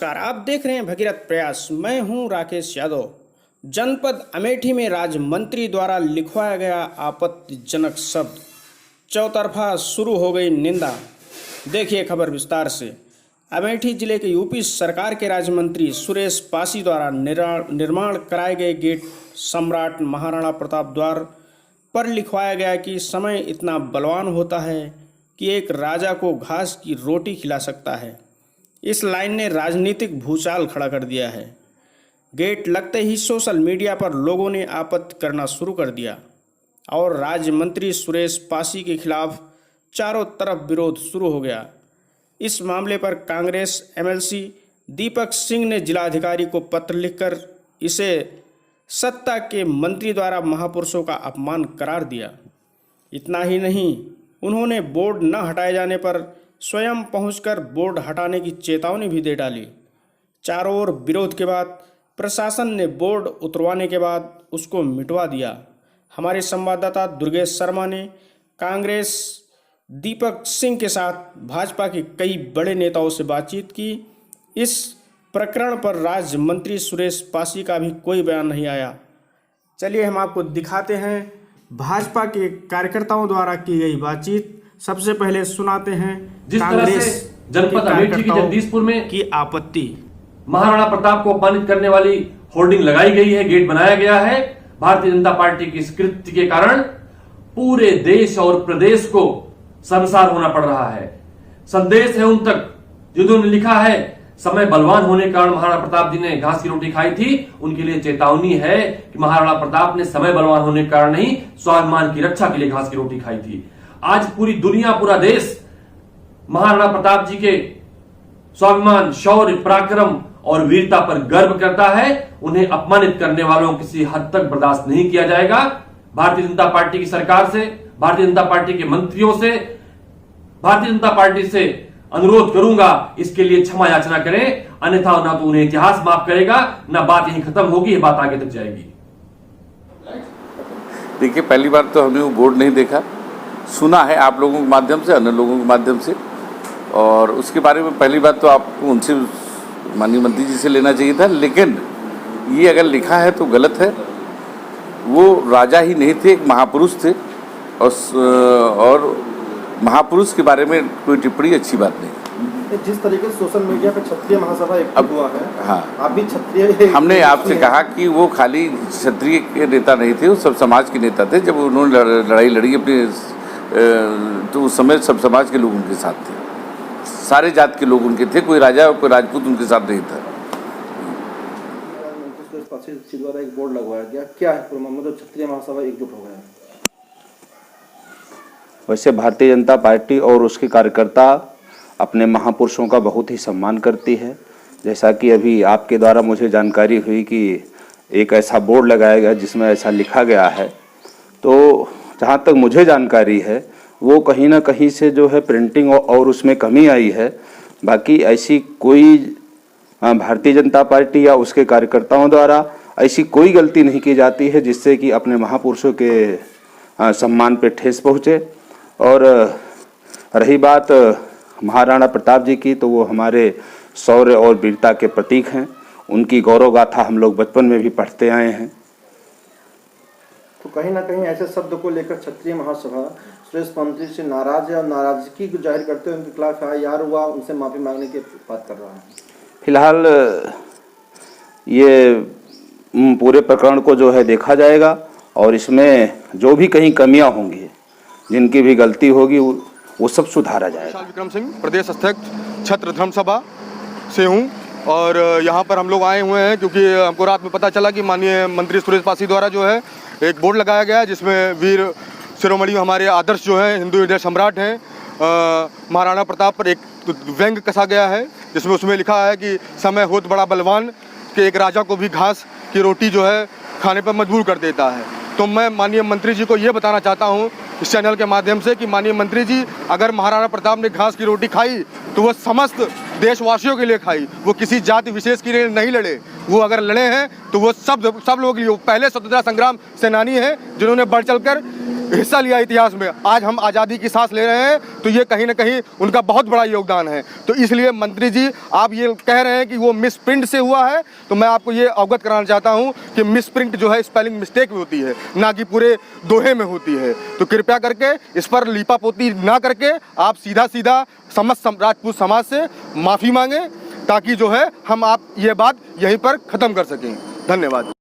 नमस्कार, आप देख रहे हैं भगीरथ प्रयास। मैं हूं राकेश यादव। जनपद अमेठी में राज्य मंत्री द्वारा लिखवाया गया आपत्तिजनक शब्द, चौतरफा शुरू हो गई निंदा। देखिए खबर विस्तार से। अमेठी जिले के यूपी सरकार के राज्य मंत्री सुरेश पासी द्वारा निर्माण कराए गए गेट सम्राट महाराणा प्रताप द्वार पर लिखवाया गया कि समय इतना बलवान होता है कि एक राजा को घास की रोटी खिला सकता है। इस लाइन ने राजनीतिक भूचाल खड़ा कर दिया है। गेट लगते ही सोशल मीडिया पर लोगों ने आपत्ति करना शुरू कर दिया और राज्य मंत्री सुरेश पासी के खिलाफ चारों तरफ विरोध शुरू हो गया। इस मामले पर कांग्रेस एमएलसी दीपक सिंह ने जिलाधिकारी को पत्र लिखकर इसे सत्ता के मंत्री द्वारा महापुरुषों का अपमान करार दिया। इतना ही नहीं, उन्होंने बोर्ड न हटाए जाने पर स्वयं पहुंचकर बोर्ड हटाने की चेतावनी भी दे डाली। चारों ओर विरोध के बाद प्रशासन ने बोर्ड उतरवाने के बाद उसको मिटवा दिया। हमारे संवाददाता दुर्गेश शर्मा ने कांग्रेस दीपक सिंह के साथ भाजपा के कई बड़े नेताओं से बातचीत की। इस प्रकरण पर राज्य मंत्री सुरेश पासी का भी कोई बयान नहीं आया। चलिए हम आपको दिखाते हैं भाजपा के कार्यकर्ताओं द्वारा की गई बातचीत। सबसे पहले सुनाते हैं जिस तरह से जनपद अमेठी के जगदीशपुर में की आपत्ति। महाराणा प्रताप को अपमानित करने वाली होर्डिंग लगाई गई है, गेट बनाया गया है। भारतीय जनता पार्टी की इस कृत्य के कारण पूरे देश और प्रदेश को शर्मसार होना पड़ रहा है। संदेश है उन तक जिन्होंने लिखा है समय बलवान होने के कारण महाराणा प्रताप जी ने घास की रोटी खाई थी। उनके लिए चेतावनी है कि महाराणा प्रताप ने समय बलवान होने के कारण नहीं, स्वाभिमान की रक्षा के लिए घास की रोटी खाई थी। आज पूरी दुनिया, पूरा देश महाराणा प्रताप जी के स्वाभिमान, शौर्य, पराक्रम और वीरता पर गर्व करता है। उन्हें अपमानित करने वालों को किसी हद तक बर्दाश्त नहीं किया जाएगा। भारतीय जनता पार्टी की सरकार से, भारतीय जनता पार्टी के मंत्रियों से, भारतीय जनता पार्टी से अनुरोध करूंगा इसके लिए क्षमा याचना करें, अन्यथा ना तो उन्हें इतिहास माफ करेगा, ना बात यहीं खत्म होगी, ये बात आगे तक जाएगी। देखिए, पहली बार तो हमने वो बोर्ड नहीं देखा, सुना है आप लोगों के माध्यम से, अन्य लोगों के माध्यम से, और उसके बारे में पहली बात तो आपको उनसे, माननीय मंत्री जी से लेना चाहिए था। लेकिन ये अगर लिखा है तो गलत है। वो राजा ही नहीं थे, एक महापुरुष थे, और महापुरुष के बारे में कोई टिप्पणी अच्छी बात नहीं। जिस तरीके से सोशल मीडिया पे क्षत्रिय महासभा एक हुआ है, हाँ, आप भी क्षत्रिय। हमने आपसे कहा कि वो खाली क्षत्रिय के नेता नहीं थे, वो सब समाज के नेता थे। जब उन्होंने लड़ाई लड़ी अपने, तो उस समय सब समाज के लोग उनके साथ थे, सारे जात के लोग उनके थे, कोई राजा कोई राजपूत उनके साथ नहीं था। द्वारा एक बोर्ड लगवाया गया, क्या है मतलब क्षत्रिय महासभा एकजुट हो गया? वैसे भारतीय जनता पार्टी और उसके कार्यकर्ता अपने महापुरुषों का बहुत ही सम्मान करती है। जैसा कि अभी आपके द्वारा मुझे जानकारी हुई कि एक ऐसा बोर्ड लगाया गया जिसमें ऐसा लिखा गया है, तो जहाँ तक मुझे जानकारी है वो कहीं ना कहीं से जो है प्रिंटिंग और उसमें कमी आई है। बाकी ऐसी कोई भारतीय जनता पार्टी या उसके कार्यकर्ताओं द्वारा ऐसी कोई गलती नहीं की जाती है जिससे कि अपने महापुरुषों के सम्मान पे ठेस पहुँचे। और रही बात महाराणा प्रताप जी की, तो वो हमारे शौर्य और वीरता के प्रतीक हैं। उनकी गौरव गाथा हम लोग बचपन में भी पढ़ते आए हैं। तो कहीं ना कहीं ऐसे शब्द को लेकर क्षत्रिय महासभा सुरेश मंत्री से नाराज है और नाराजगी को जाहिर करते हुए उनके खिलाफ यार हुआ, उनसे माफी मांगने की बात कर रहा है। फिलहाल ये पूरे प्रकरण को जो है देखा जाएगा और इसमें जो भी कहीं कमियां होंगी, जिनकी भी गलती होगी, वो सब सुधारा जाएगा। विक्रम सिंह, प्रदेश अध्यक्ष छत्र धर्म सभा से हूँ और यहाँ पर हम लोग आए हुए हैं क्योंकि हमको रात में पता चला कि माननीय मंत्री सुरेश पासी द्वारा जो है एक बोर्ड लगाया गया है जिसमें वीर शिरोमणि हमारे आदर्श जो है हिंदू हृदय सम्राट हैं महाराणा प्रताप पर एक व्यंग कसा गया है, जिसमें उसमें लिखा है कि समय होत बड़ा बलवान कि एक राजा को भी घास की रोटी जो है खाने पर मजबूर कर देता है। तो मैं माननीय मंत्री जी को ये बताना चाहता हूँ इस चैनल के माध्यम से कि माननीय मंत्री जी, अगर महाराणा प्रताप ने घास की रोटी खाई तो वह समस्त देशवासियों के लिए खाई, वो किसी जाति विशेष के लिए नहीं लड़े। वो अगर लड़े हैं तो वो सब लोगों के लिए, वो पहले स्वतंत्रता संग्राम सेनानी हैं जिन्होंने बढ़ चढ़कर हिस्सा लिया इतिहास में। आज हम आज़ादी की सांस ले रहे हैं तो ये कहीं ना कहीं उनका बहुत बड़ा योगदान है। तो इसलिए मंत्री जी, आप ये कह रहे हैं कि वो मिस प्रिंट से हुआ है, तो मैं आपको ये अवगत कराना चाहता हूँ कि मिस प्रिंट जो है स्पेलिंग मिस्टेक में होती है, ना कि पूरे दोहे में होती है। तो कृपया करके इस पर लीपापोती ना करके आप सीधा सीधा समस्त राजपूत समाज से माफ़ी मांगें, ताकि जो है हम आप ये बात यहीं पर ख़त्म कर सकें। धन्यवाद।